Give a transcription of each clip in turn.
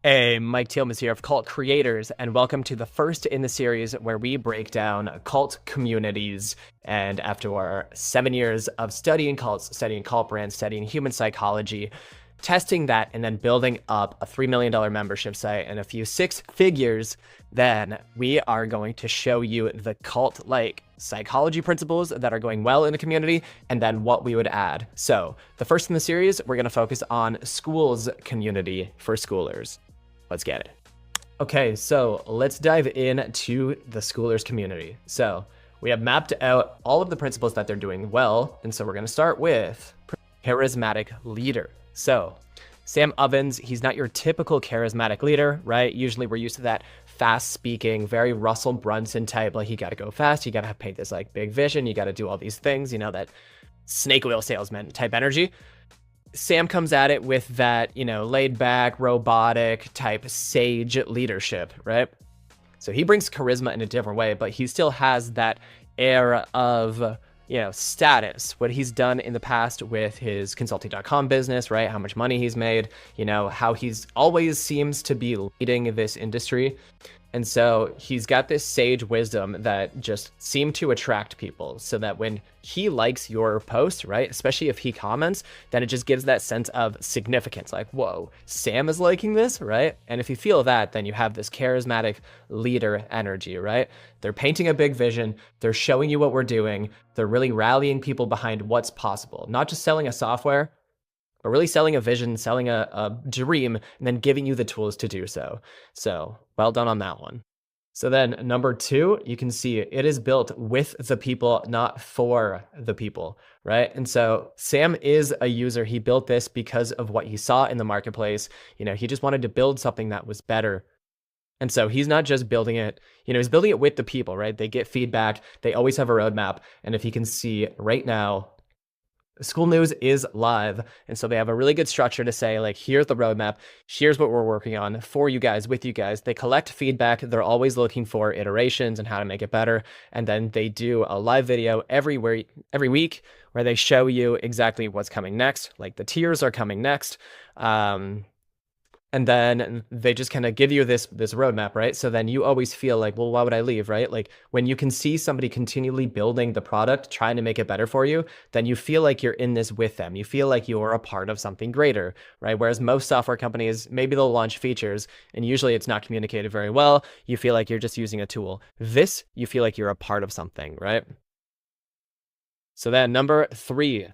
Hey, Mike Thielmas here of Cult Creators, and welcome to the first in the series where we break down cult communities. And after our 7 years of studying cults, studying cult brands, studying human psychology, testing that, and then building up a $3 million membership site and a few six figures, then we are going to show you the cult-like psychology principles that are going well in the community, and then what we would add. So the first in the series, we're going to focus on School's community for Skoolers. Let's get it. Okay, so let's dive into the Skoolers community. So we have mapped out all of the principles that they're doing well, and so we're going to start with charismatic leader. So Sam Ovens, he's not your typical charismatic leader, right? Usually we're used to that fast speaking, very Russell Brunson type, like you got to go fast, you got to paint this like big vision, you got to do all these things, you know, that snake oil salesman type energy. Sam comes at it with that, you know, laid back, robotic type sage leadership, right? So he brings charisma in a different way, but he still has that air of, you know, status, what he's done in the past with his consulting.com business, right? How much money he's made, you know, how he's always seems to be leading this industry. And so he's got this sage wisdom that just seemed to attract people, so that when he likes your post, right, especially if he comments, then it just gives that sense of significance, like, whoa, Sam is liking this, right? And if you feel that, then you have this charismatic leader energy, right? They're painting a big vision, they're showing you what we're doing, they're really rallying people behind what's possible, not just selling a software, but really selling a vision, selling a dream, and then giving you the tools to do so. So well done on that one. So then number 2, you can see it is built with the people, not for the people, right? And so Sam is a user. He built this because of what he saw in the marketplace. You know, he just wanted to build something that was better. And so he's not just building it, you know, he's building it with the people, right? They get feedback. They always have a roadmap. And if you can see right now, Skool News is live, and so they have a really good structure to say, like, here's the roadmap, here's what we're working on for you guys, with you guys. They collect feedback, they're always looking for iterations and how to make it better, and then they do a live video every week where they show you exactly what's coming next, like the tiers are coming next, and then they just kind of give you this roadmap, right? So then you always feel like, well, why would I leave, right? Like when you can see somebody continually building the product, trying to make it better for you, then you feel like you're in this with them. You feel like you're a part of something greater, right? Whereas most software companies, maybe they'll launch features and usually it's not communicated very well. You feel like you're just using a tool. This, you feel like you're a part of something, right? So then number 3,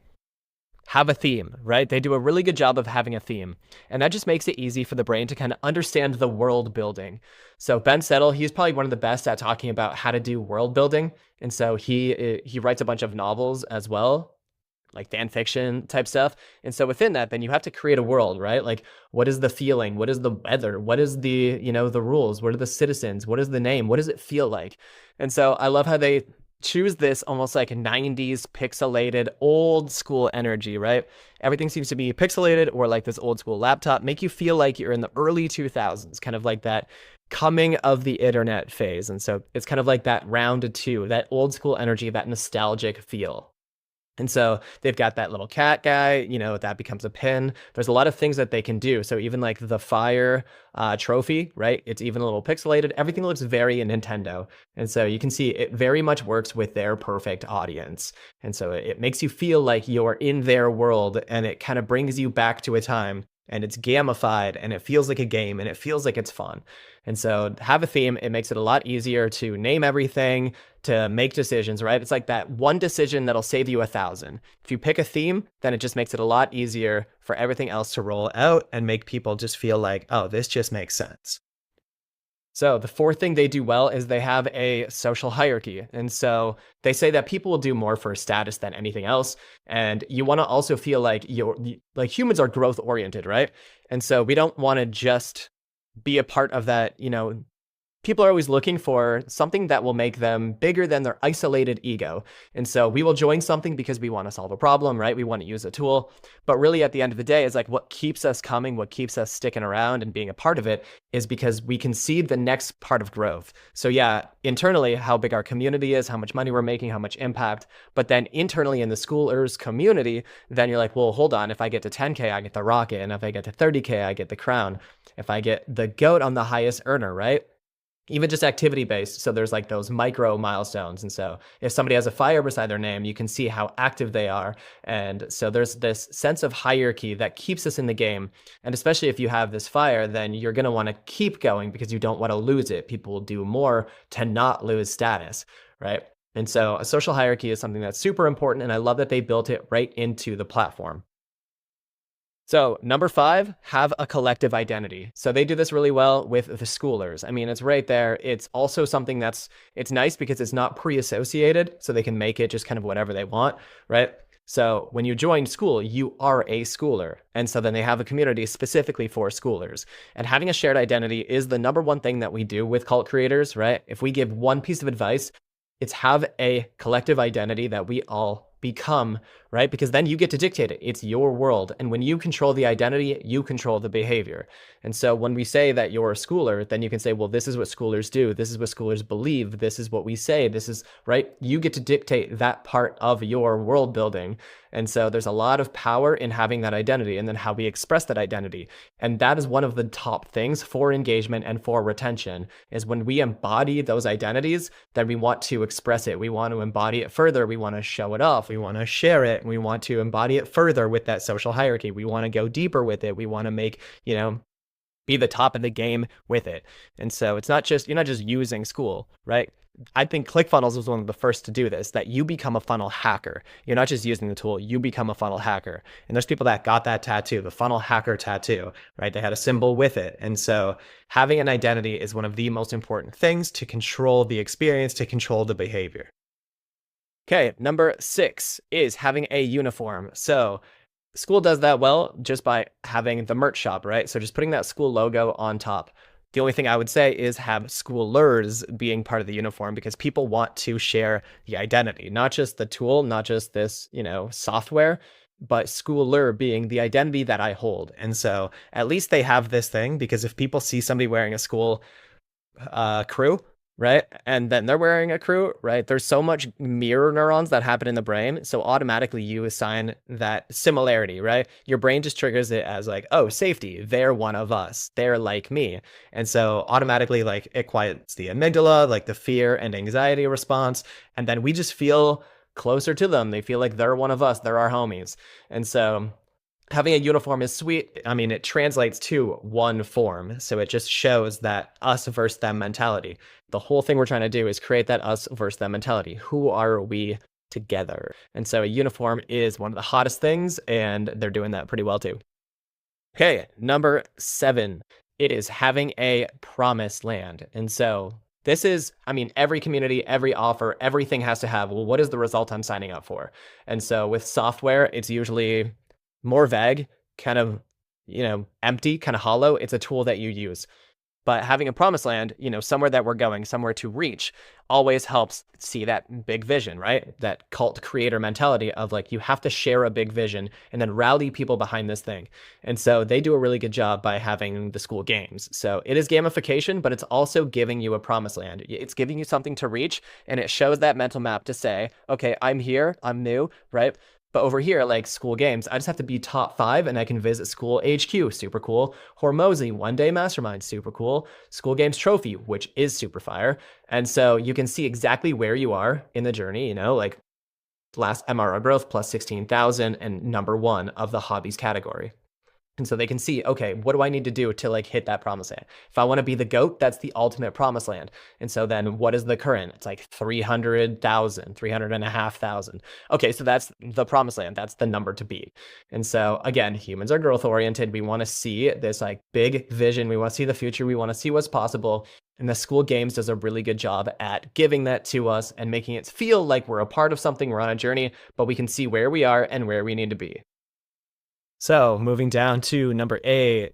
have a theme, right? They do a really good job of having a theme. And that just makes it easy for the brain to kind of understand the world building. So Ben Settle, he's probably one of the best at talking about how to do world building. And so he writes a bunch of novels as well, like fan fiction type stuff. And so within that, then you have to create a world, right? Like, what is the feeling? What is the weather? What is the, you know, the rules? What are the citizens? What is the name? What does it feel like? And so I love how they choose this almost like 90s pixelated old school energy, right? Everything seems to be pixelated or like this old school laptop, make you feel like you're in the early 2000s, kind of like that coming of the internet phase. And so it's kind of like that round 2, that old school energy, that nostalgic feel. And so they've got that little cat guy, you know, that becomes a pin. There's a lot of things that they can do. So even like the fire trophy, right? It's even a little pixelated. Everything looks very Nintendo. And so you can see it very much works with their perfect audience. And so it makes you feel like you're in their world, and it kind of brings you back to a time, and it's gamified, and it feels like a game, and it feels like it's fun. And so have a theme. It makes it a lot easier to name everything, to make decisions, right? It's like that one decision that'll save you 1,000. If you pick a theme, then it just makes it a lot easier for everything else to roll out and make people just feel like, oh, this just makes sense. So the 4th thing they do well is they have a social hierarchy. And so they say that people will do more for status than anything else. And you want to also feel like humans are growth oriented, right? And so we don't want to just be a part of that, you know, people are always looking for something that will make them bigger than their isolated ego. And so we will join something because we want to solve a problem, right? We want to use a tool. But really, at the end of the day, it's like what keeps us coming, what keeps us sticking around and being a part of it is because we can see the next part of growth. So yeah, internally, how big our community is, how much money we're making, how much impact. But then internally in the Skoolers community, then you're like, well, hold on. If I get to 10K, I get the rocket. And if I get to 30K, I get the crown. If I get the goat, I'm the highest earner, right? Even just activity based. So there's like those micro milestones. And so if somebody has a fire beside their name, you can see how active they are. And so there's this sense of hierarchy that keeps us in the game. And especially if you have this fire, then you're going to want to keep going because you don't want to lose it. People will do more to not lose status, right? And so a social hierarchy is something that's super important. And I love that they built it right into the platform. So number 5, have a collective identity. So they do this really well with the Skoolers. I mean, it's right there. It's also something it's nice because it's not pre-associated, so they can make it just kind of whatever they want, right? So when you join school, you are a Skooler. And so then they have a community specifically for Skoolers. And having a shared identity is the number one thing that we do with cult creators, right? If we give one piece of advice, it's have a collective identity that we all become, right? Because then you get to dictate it. It's your world. And when you control the identity, you control the behavior. And so when we say that you're a Skooler, then you can say, well, this is what Skoolers do. This is what Skoolers believe. This is what we say. This is, right? You get to dictate that part of your world building. And so there's a lot of power in having that identity and then how we express that identity. And that is one of the top things for engagement and for retention is when we embody those identities, then we want to express it. We want to embody it further. We want to show it off. We want to share it. We want to embody it further with that social hierarchy. We want to go deeper with it. We want to make, be the top of the game with it. And so it's not just, you're not just using Skool, right? I think ClickFunnels was one of the first to do this, that you become a funnel hacker. You're not just using the tool, you become a funnel hacker. And there's people that got that tattoo, the funnel hacker tattoo, right? They had a symbol with it. And so having an identity is one of the most important things to control the experience, to control the behavior. Okay, number 6 is having a uniform. So Skool does that well just by having the merch shop, right? So just putting that Skool logo on top. The only thing I would say is have Skoolers being part of the uniform because people want to share the identity, not just the tool, not just this, software, but Skooler being the identity that I hold. And so at least they have this thing because if people see somebody wearing a Skool crew, right? And then they're wearing a crew, right? There's so much mirror neurons that happen in the brain. So automatically you assign that similarity, right? Your brain just triggers it as like, oh, safety. They're one of us. They're like me. And so automatically like it quiets the amygdala, like the fear and anxiety response. And then we just feel closer to them. They feel like they're one of us. They're our homies. And so having a uniform is sweet. I mean, it translates to one form. So it just shows that us versus them mentality. The whole thing we're trying to do is create that us versus them mentality. Who are we together? And so a uniform is one of the hottest things, and they're doing that pretty well too. Okay, number 7. It is having a promised land. And so this is, every community, every offer, everything has to have, well, what is the result I'm signing up for? And so with software, it's usually more vague, kind of, empty, kind of hollow. It's a tool that you use. But having a promised land, somewhere that we're going, somewhere to reach, always helps see that big vision, right? That cult creator mentality of like, you have to share a big vision and then rally people behind this thing. And so they do a really good job by having the Skool games. So it is gamification, but it's also giving you a promised land. It's giving you something to reach, and it shows that mental map to say, okay, I'm here, I'm new, right? But over here, like Skool games, I just have to be top 5 and I can visit Skool HQ, super cool. Hormozy, one-day mastermind, super cool. Skool Games Trophy, which is super fire. And so you can see exactly where you are in the journey, like last MRR growth plus 16,000 and number 1 of the hobbies category. And so they can see, okay, what do I need to do to like hit that promised land? If I want to be the GOAT, that's the ultimate promised land. And so then what is the current? It's like 300,000, 300,500. Okay, so that's the promised land. That's the number to beat. And so again, humans are growth oriented. We want to see this like big vision. We want to see the future. We want to see what's possible. And the Skool Games does a really good job at giving that to us and making it feel like we're a part of something. We're on a journey, but we can see where we are and where we need to be. So moving down to number 8,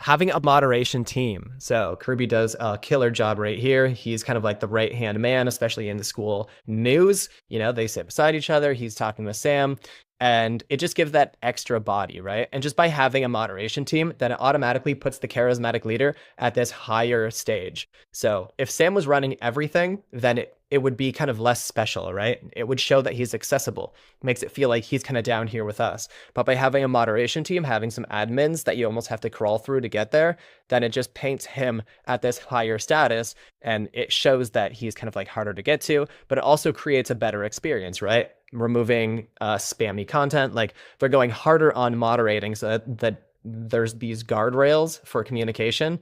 having a moderation team. So Kirby does a killer job right here. He's kind of like the right-hand man, especially in the school news. They sit beside each other. He's talking with Sam. And it just gives that extra body, right? And just by having a moderation team, then it automatically puts the charismatic leader at this higher stage. So if Sam was running everything, then it would be kind of less special, right? It would show that he's accessible. It makes it feel like he's kind of down here with us. But by having a moderation team, having some admins that you almost have to crawl through to get there, then it just paints him at this higher status. And it shows that he's kind of like harder to get to, but it also creates a better experience, right? Removing spammy content. Like they're going harder on moderating so that there's these guardrails for communication.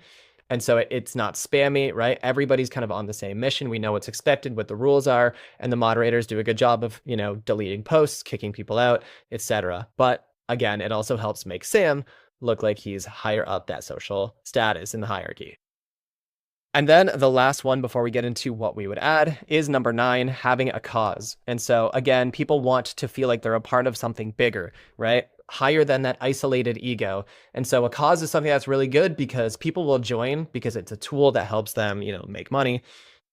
And so it's not spammy, right? Everybody's kind of on the same mission. We know what's expected, what the rules are, and the moderators do a good job of, deleting posts, kicking people out, etc. But again, it also helps make Sam look like he's higher up that social status in the hierarchy. And then the last one before we get into what we would add is number 9, having a cause. And so again, people want to feel like they're a part of something bigger, right? Higher than that isolated ego. And so a cause is something that's really good because people will join because it's a tool that helps them, make money.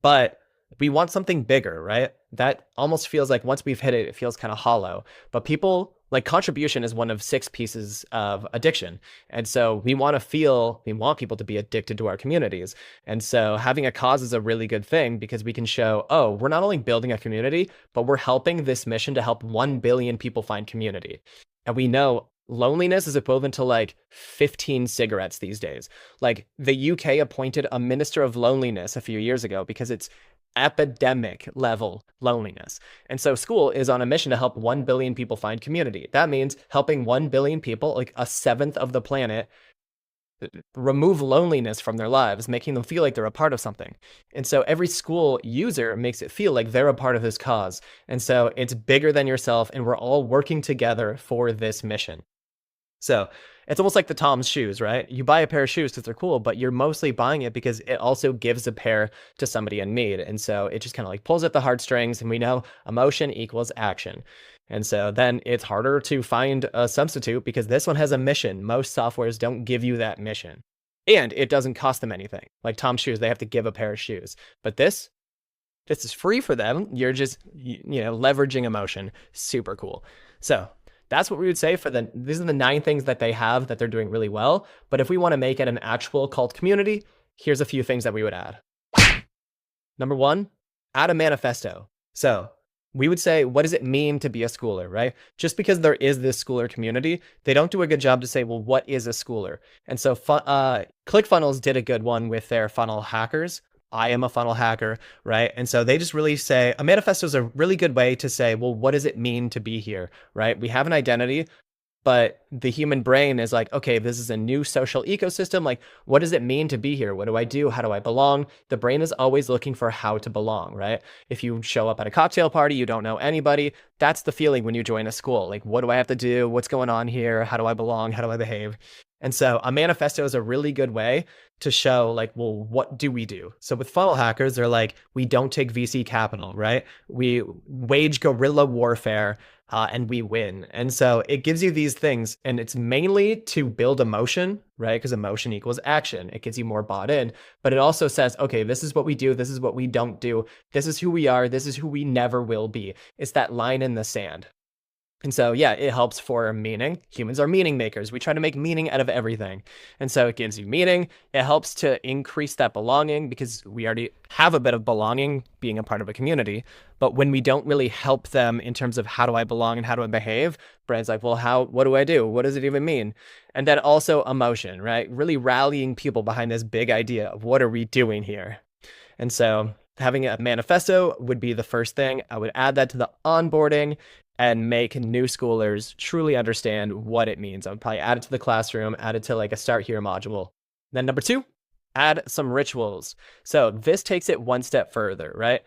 But we want something bigger, right? That almost feels like once we've hit it, it feels kind of hollow. But people, like contribution is one of 6 pieces of addiction. And so we want people to be addicted to our communities. And so having a cause is a really good thing because we can show, oh, we're not only building a community, but we're helping this mission to help 1 billion people find community. And we know loneliness is equivalent to like 15 cigarettes these days. Like the UK appointed a minister of loneliness a few years ago because it's epidemic level loneliness. And so Skool is on a mission to help 1 billion people find community. That means helping 1 billion people, like a 7th of the planet, remove loneliness from their lives, making them feel like they're a part of something. And so every Skool user makes it feel like they're a part of this cause. And so it's bigger than yourself, and we're all working together for this mission. So it's almost like the Tom's shoes, right? You buy a pair of shoes because they're cool, but you're mostly buying it because it also gives a pair to somebody in need. And so it just kind of like pulls at the heartstrings, and we know emotion equals action. And so then it's harder to find a substitute because this one has a mission. Most softwares don't give you that mission. And it doesn't cost them anything. Like Tom's shoes, they have to give a pair of shoes. But this is free for them. You're just, leveraging emotion. Super cool. So that's what we would say these are the 9 things that they have that they're doing really well. But if we want to make it an actual cult community, here's a few things that we would add. Number 1, add a manifesto. So we would say, what does it mean to be a schooler, right? Just because there is this schooler community, they don't do a good job to say, well, what is a schooler? And so ClickFunnels did a good one with their funnel hackers. I am a funnel hacker, right? And so they just really say, a manifesto is a really good way to say, well, what does it mean to be here, right? We have an identity, but the human brain is like, okay, this is a new social ecosystem. Like, what does it mean to be here? What do I do? How do I belong? The brain is always looking for how to belong, right? If you show up at a cocktail party, you don't know anybody. That's the feeling when you join a school. Like, what do I have to do? What's going on here? How do I belong? How do I behave? And so a manifesto is a really good way to show like, well, what do we do? So with funnel hackers, they're like, we don't take VC capital, right? We wage guerrilla warfare and we win. And so it gives you these things, and it's mainly to build emotion, right? Because emotion equals action. It gets you more bought in, but it also says, okay, this is what we do. This is what we don't do. This is who we are. This is who we never will be. It's that line in the sand. And so, yeah, it helps for meaning. Humans are meaning makers. We try to make meaning out of everything. And so it gives you meaning. It helps to increase that belonging because we already have a bit of belonging being a part of a community. But when we don't really help them in terms of how do I belong and how do I behave, Brian's like, well, what do I do? What does it even mean? And then also emotion, right? Really rallying people behind this big idea of what are we doing here? And so having a manifesto would be the first thing. I would add that to the onboarding and make new schoolers truly understand what it means. I would probably add it to the classroom, add it to like a start here module. Then number 2, add some rituals. So this takes it one step further, right?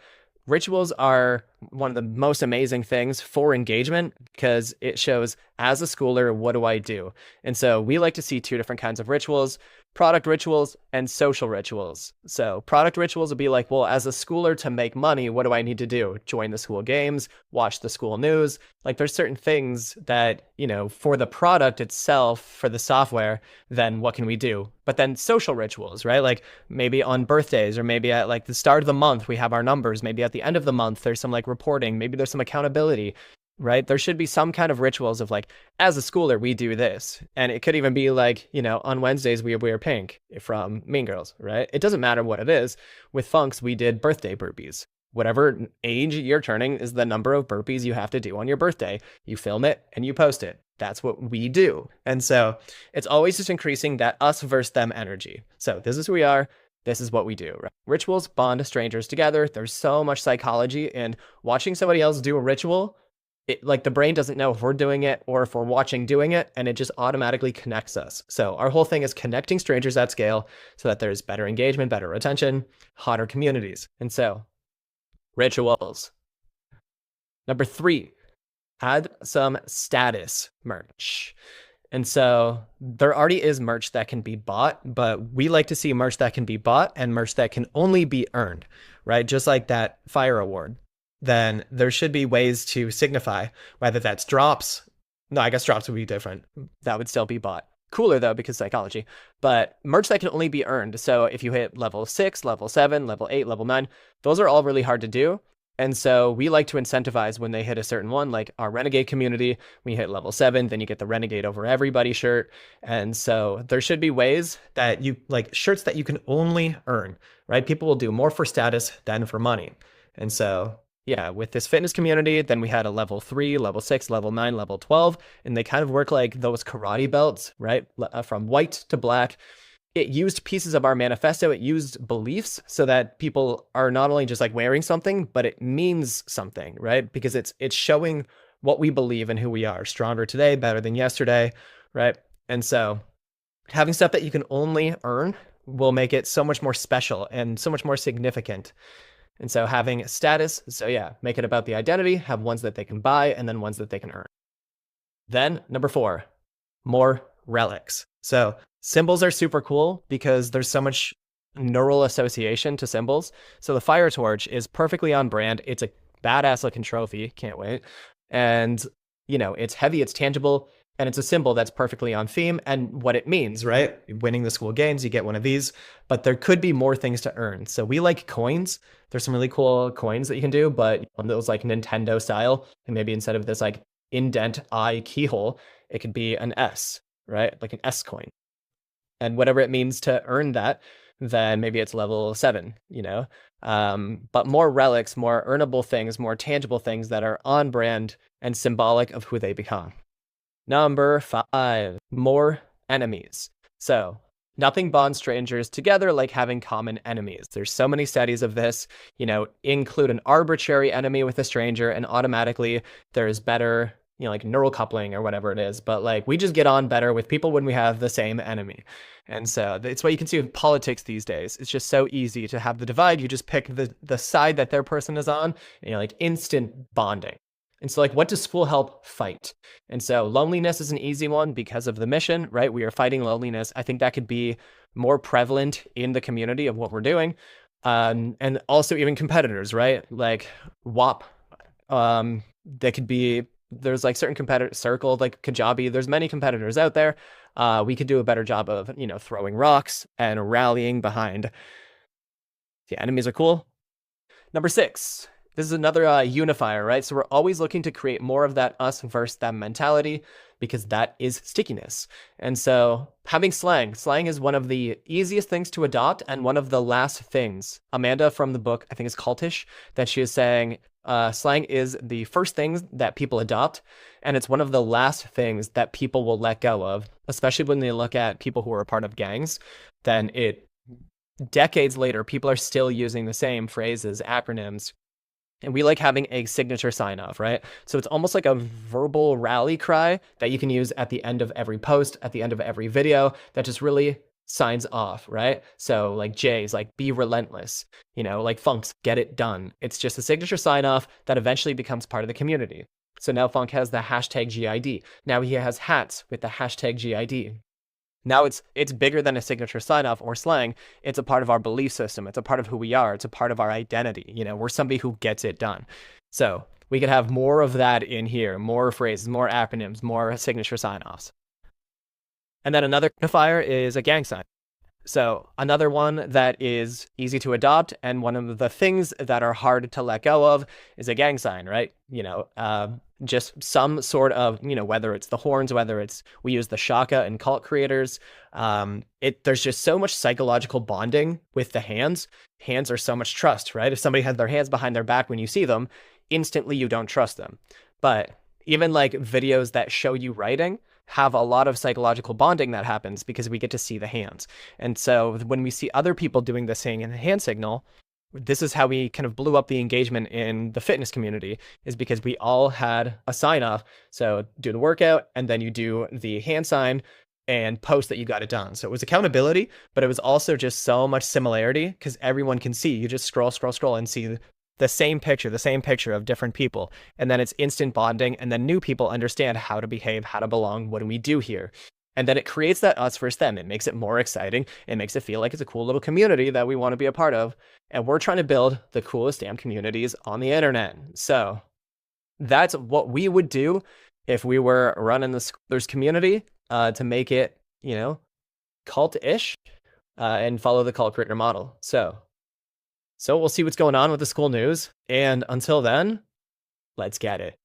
Rituals are one of the most amazing things for engagement because it shows, as a schooler, what do I do? And so we like to see 2 different kinds of rituals. product rituals and social rituals. So product rituals would be like, well, as a schooler, to make money, what do I need to do? Join the school games, watch the school news. Like there's certain things that, for the product itself, for the software, then what can we do? But then social rituals, right? Like maybe on birthdays, or maybe at like the start of the month, we have our numbers. Maybe at the end of the month, there's some like reporting. Maybe there's some accountability, right? There should be some kind of rituals of like, as a schooler, we do this. And it could even be like, on Wednesdays, we wear pink from Mean Girls, right? It doesn't matter what it is. With Funks, we did birthday burpees. Whatever age you're turning is the number of burpees you have to do on your birthday. You film it and you post it. That's what we do. And so it's always just increasing that us versus them energy. So this is who we are. This is what we do. Right? Rituals bond strangers together. There's so much psychology in watching somebody else do a ritual. Like the brain doesn't know if we're doing it or if we're watching doing it, and it just automatically connects us. So our whole thing is connecting strangers at scale so that there's better engagement, better retention, hotter communities. And so rituals. Number 3, add some status merch. And so there already is merch that can be bought, but we like to see merch that can be bought and merch that can only be earned, right? Just like that fire award. Then there should be ways to signify whether that's drops. No, I guess drops would be different. That would still be bought. Cooler though, because psychology, but merch that can only be earned. So if you hit level 6, level 7, level 8, level 9, those are all really hard to do. And so we like to incentivize when they hit a certain one, like our Renegade community, we hit level 7, then you get the Renegade over everybody shirt. And so there should be ways that you like shirts that you can only earn, right? People will do more for status than for money. And so yeah, with this fitness community, then we had a level 3, level 6, level 9, level 12, and they kind of work like those karate belts, right? From white to black. It used pieces of our manifesto. It used beliefs so that people are not only just like wearing something, but it means something, right? Because it's showing what we believe and who we are. Stronger today, better than yesterday, right? And so having stuff that you can only earn will make it so much more special and so much more significant. And so having status, so yeah, make it about the identity, have ones that they can buy and then ones that they can earn. Then number 4, more relics. So symbols are super cool because there's so much neural association to symbols. So the fire torch is perfectly on brand. It's a badass looking trophy. Can't wait. And, it's heavy, it's tangible, and it's a symbol that's perfectly on theme and what it means, right? Winning the school games, you get one of these, but there could be more things to earn. So we like coins. There's some really cool coins that you can do, but on those like Nintendo style, and maybe instead of this like indent eye keyhole, it could be an S, right? Like an S coin. And whatever it means to earn that, then maybe it's level 7, but more relics, more earnable things, more tangible things that are on brand and symbolic of who they become. Number 5, more enemies. So nothing bonds strangers together like having common enemies. There's so many studies of this, include an arbitrary enemy with a stranger and automatically there's better, like neural coupling or whatever it is. But like we just get on better with people when we have the same enemy. And so it's what you can see with politics these days. It's just so easy to have the divide. You just pick the side that their person is on and like instant bonding. And so like, what does school help fight? And so loneliness is an easy one because of the mission, right? We are fighting loneliness. I think that could be more prevalent in the community of what we're doing. And also even competitors, right? Like WAP, they could be, there's like certain competitor circle, like Kajabi, there's many competitors out there. We could do a better job of, throwing rocks and rallying behind. The enemies are cool. Number 6. This is another unifier, right? So we're always looking to create more of that us versus them mentality because that is stickiness. And so having slang is one of the easiest things to adopt and one of the last things. Amanda from the book, I think it's Cultish, that she is saying slang is the first things that people adopt. And it's one of the last things that people will let go of, especially when they look at people who are a part of gangs. Then decades later, people are still using the same phrases, acronyms. And we like having a signature sign off, right? So it's almost like a verbal rally cry that you can use at the end of every post, at the end of every video that just really signs off, right? So like Jay's like, be relentless, like Funk's, get it done. It's just a signature sign off that eventually becomes part of the community. So now Funk has the hashtag GID. Now he has hats with the hashtag GID. Now it's bigger than a signature sign off or slang. It's a part of our belief system. It's a part of who we are. It's a part of our identity. We're somebody who gets it done. So we could have more of that in here, more phrases, more acronyms, more signature sign offs. And then another identifier is a gang sign. So another one that is easy to adopt, and one of the things that are hard to let go of is a gang sign, right? Just some sort of, whether it's the horns, whether it's, we use the shaka and cult creators. There's just so much psychological bonding with the hands. Hands are so much trust, right? If somebody has their hands behind their back when you see them, instantly you don't trust them. But even like videos that show you writing have a lot of psychological bonding that happens because we get to see the hands. And so when we see other people doing the same in the hand signal, this is how we kind of blew up the engagement in the fitness community, is because we all had a sign off. So do the workout, and then you do the hand sign and post that you got it done. So it was accountability, but it was also just so much similarity because everyone can see. You just scroll and see the same picture of different people. And then it's instant bonding. And then new people understand how to behave, how to belong. What do we do here? And then it creates that us versus them. It makes it more exciting. It makes it feel like it's a cool little community that we want to be a part of. And we're trying to build the coolest damn communities on the internet. So that's what we would do if we were running the Skoolers community to make it, cult-ish and follow the cult creator model. So we'll see what's going on with the Skool news. And until then, let's get it.